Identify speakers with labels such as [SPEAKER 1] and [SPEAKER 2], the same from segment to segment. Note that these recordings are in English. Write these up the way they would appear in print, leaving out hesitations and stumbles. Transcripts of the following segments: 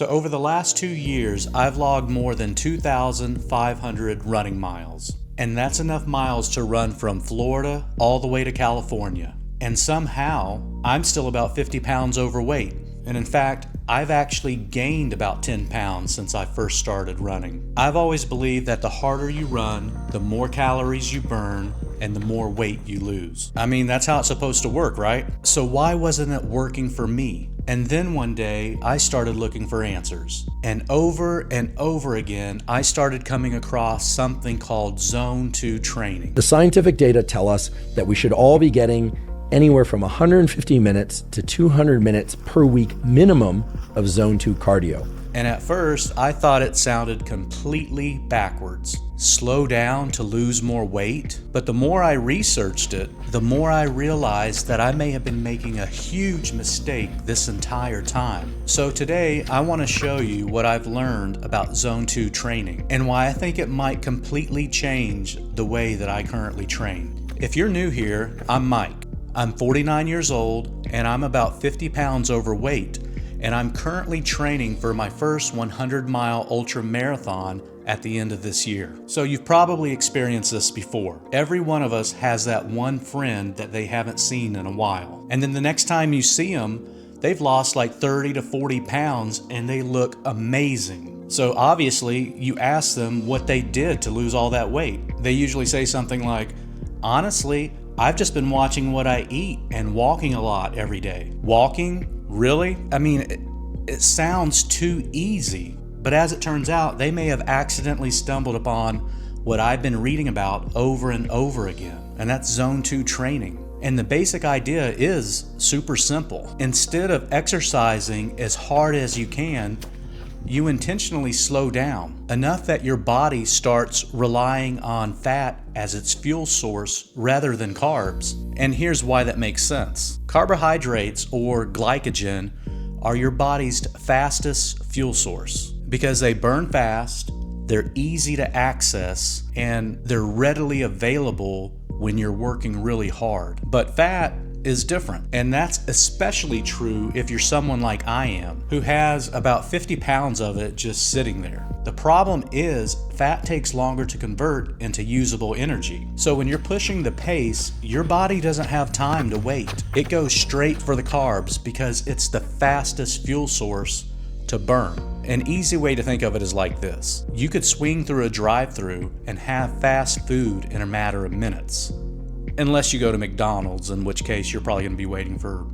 [SPEAKER 1] So over the last 2 years, I've logged more than 2,500 running miles. And that's enough miles to run from Florida all the way to California. And somehow, I'm still about 50 pounds overweight. And in fact, I've actually gained about 10 pounds since I first started running. I've always believed that the harder you run, the more calories you burn, and the more weight you lose. I mean, that's how it's supposed to work, right? So why wasn't it working for me? And then one day, I started looking for answers. And over again, I started coming across something called Zone 2 training.
[SPEAKER 2] The scientific data tell us that we should all be getting anywhere from 150 minutes to 200 minutes per week minimum of Zone 2 cardio.
[SPEAKER 1] And at first, I thought it sounded completely backwards. Slow down to lose more weight? But the more I researched it, the more I realized that I may have been making a huge mistake this entire time. So today, I want to show you what I've learned about Zone 2 training and why I think it might completely change the way that I currently train. If you're new here, I'm Mike. I'm 49 years old and I'm about 50 pounds overweight, and I'm currently training for my first 100-mile ultramarathon at the end of this year. So you've probably experienced this before. Every one of us has that one friend that they haven't seen in a while. And then the next time you see them, they've lost like 30 to 40 pounds and they look amazing. So obviously you ask them what they did to lose all that weight. They usually say something like, honestly, I've just been watching what I eat and walking a lot every day. Walking? Really? I mean, it sounds too easy. But as it turns out, they may have accidentally stumbled upon what I've been reading about over and over again, and that's Zone 2 training. And the basic idea is super simple. Instead of exercising as hard as you can, you intentionally slow down enough that your body starts relying on fat as its fuel source rather than carbs. And here's why that makes sense. Carbohydrates, or glycogen, are your body's fastest fuel source because they burn fast, they're easy to access, and they're readily available when you're working really hard. But fat is different, and that's especially true if you're someone like I am, who has about 50 pounds of it just sitting there. The problem is fat takes longer to convert into usable energy. So when you're pushing the pace, your body doesn't have time to wait. It goes straight for the carbs because it's the fastest fuel source to burn. An easy way to think of it is like this. You could swing through a drive-thru and have fast food in a matter of minutes. Unless you go to McDonald's, in which case you're probably going to be waiting for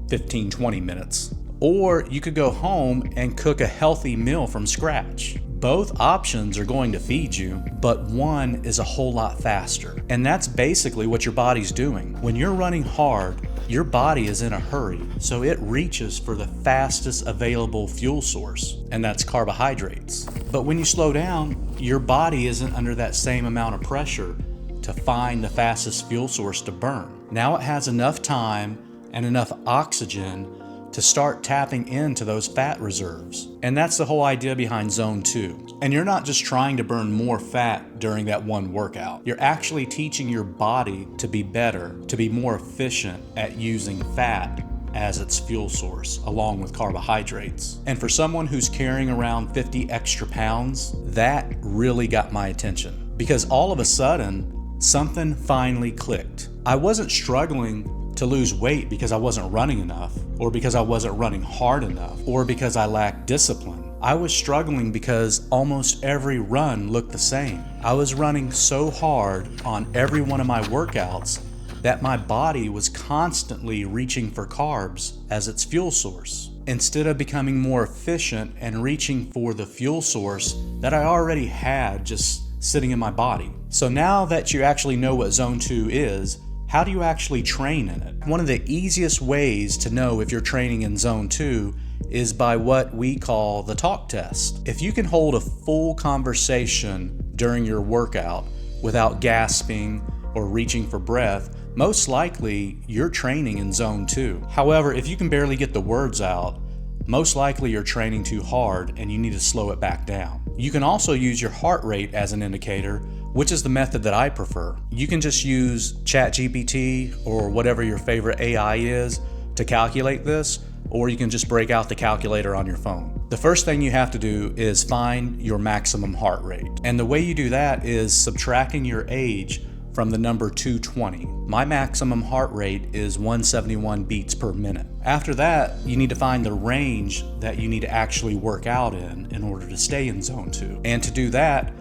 [SPEAKER 1] 15-20 minutes. Or you could go home and cook a healthy meal from scratch. Both options are going to feed you, but one is a whole lot faster. And that's basically what your body's doing. When you're running hard, your body is in a hurry, so it reaches for the fastest available fuel source, and that's carbohydrates. But when you slow down, your body isn't under that same amount of pressure to find the fastest fuel source to burn. Now it has enough time and enough oxygen to start tapping into those fat reserves. And that's the whole idea behind Zone 2. And you're not just trying to burn more fat during that one workout. You're actually teaching your body to be better, to be more efficient at using fat as its fuel source, along with carbohydrates. And for someone who's carrying around 50 extra pounds, that really got my attention. Because all of a sudden, something finally clicked. I wasn't struggling to lose weight because I wasn't running enough, or because I wasn't running hard enough, or because I lacked discipline. I was struggling because almost every run looked the same. I was running so hard on every one of my workouts that my body was constantly reaching for carbs as its fuel source, instead of becoming more efficient and reaching for the fuel source that I already had just sitting in my body. So now that you actually know what Zone 2 is, how do you actually train in it? One of the easiest ways to know if you're training in Zone 2 is by what we call the talk test. If you can hold a full conversation during your workout without gasping or reaching for breath, most likely you're training in Zone 2. However, if you can barely get the words out, most likely you're training too hard and you need to slow it back down. You can also use your heart rate as an indicator, which is the method that I prefer. You can just use ChatGPT or whatever your favorite AI is to calculate this, or you can just break out the calculator on your phone. The first thing you have to do is find your maximum heart rate. And the way you do that is subtracting your age from the number 220. My maximum heart rate is 171 beats per minute. After that, you need to find the range that you need to actually work out in order to stay in zone 2. And to do that,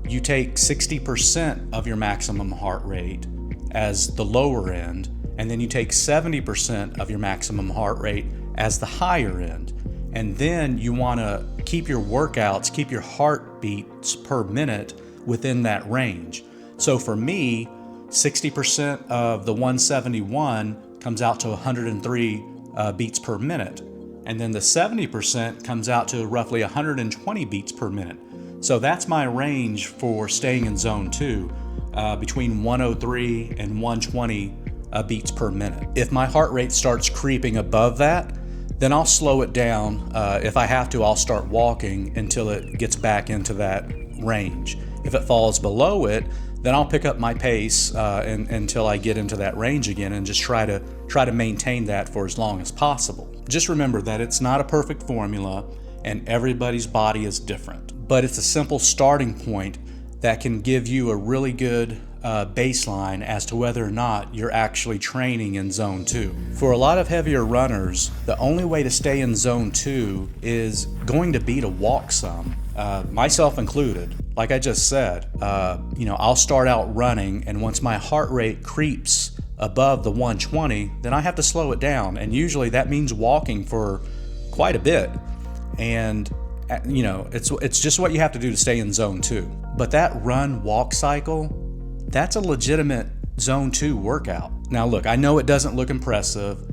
[SPEAKER 1] you take 60% of your maximum heart rate as the lower end, and then you take 70% of your maximum heart rate as the higher end. And then you want to keep your workouts, keep your heartbeats per minute within that range. So for me, 60% of the 171 comes out to 103 beats per minute. And then the 70% comes out to roughly 120 beats per minute. So that's my range for staying in zone 2, between 103 and 120 beats per minute. If my heart rate starts creeping above that, then I'll slow it down. If I have to, I'll start walking until it gets back into that range. If it falls below it, then I'll pick up my pace until I get into that range again, and just try to maintain that for as long as possible. Just remember that it's not a perfect formula, and everybody's body is different. But it's a simple starting point that can give you a really good baseline as to whether or not you're actually training in zone 2. For a lot of heavier runners, the only way to stay in zone 2 is going to be to walk some, myself included. Like I just said, I'll start out running, and once my heart rate creeps above the 120, then I have to slow it down, and usually that means walking for quite a bit. And it's just what you have to do to stay in zone 2. But that run-walk cycle, that's a legitimate zone 2 workout. Now look, I know it doesn't look impressive,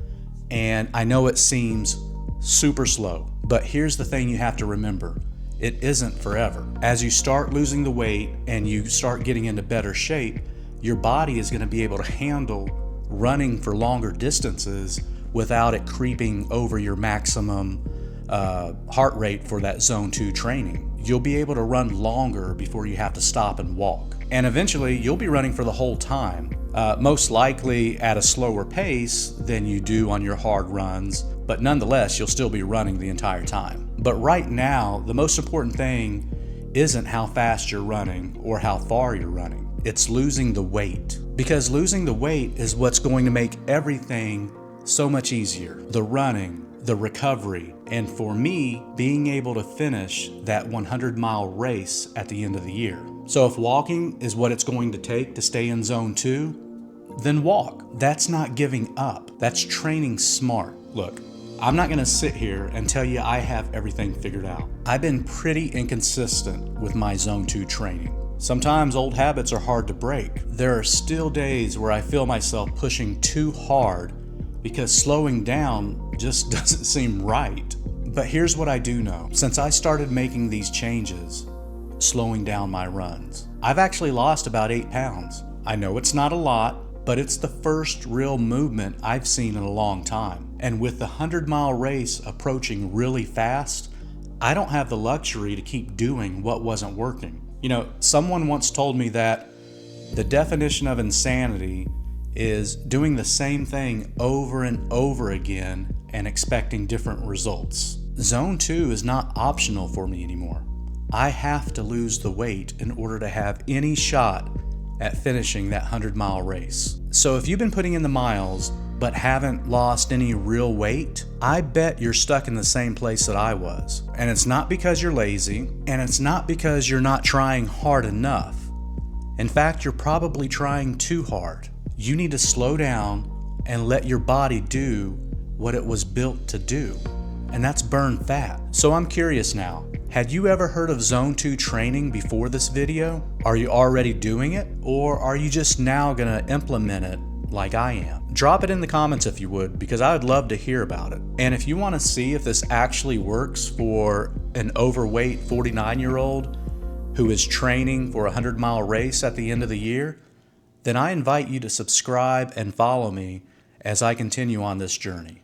[SPEAKER 1] and I know it seems super slow, but here's the thing you have to remember. It isn't forever. As you start losing the weight and you start getting into better shape, your body is going to be able to handle running for longer distances without it creeping over your maximum heart rate for that zone 2 training. You'll be able to run longer before you have to stop and walk. And eventually you'll be running for the whole time, most likely at a slower pace than you do on your hard runs, but nonetheless you'll still be running the entire time. But right now, the most important thing isn't how fast you're running or how far you're running. It's losing the weight. Because losing the weight is what's going to make everything so much easier. The running, the recovery, and for me, being able to finish that 100-mile race at the end of the year. So if walking is what it's going to take to stay in zone 2, then walk. That's not giving up. That's training smart. Look, I'm not going to sit here and tell you I have everything figured out. I've been pretty inconsistent with my zone 2 training. Sometimes old habits are hard to break. There are still days where I feel myself pushing too hard because slowing down just doesn't seem right. But here's what I do know. Since I started making these changes, slowing down my runs, I've actually lost about 8 pounds. I know it's not a lot, but it's the first real movement I've seen in a long time. And with the 100-mile race approaching really fast, I don't have the luxury to keep doing what wasn't working. Someone once told me that the definition of insanity is doing the same thing over and over again and expecting different results. Zone 2 is not optional for me anymore. I have to lose the weight in order to have any shot at finishing that 100-mile race. So if you've been putting in the miles but haven't lost any real weight, I bet you're stuck in the same place that I was. And it's not because you're lazy, and it's not because you're not trying hard enough. In fact, you're probably trying too hard. You need to slow down and let your body do what it was built to do, and that's burn fat. So I'm curious now, had you ever heard of Zone 2 training before this video? Are you already doing it, or are you just now gonna implement it like I am? Drop it in the comments if you would, because I would love to hear about it. And if you want to see if this actually works for an overweight 49-year-old who is training for a 100-mile race at the end of the year, then I invite you to subscribe and follow me as I continue on this journey.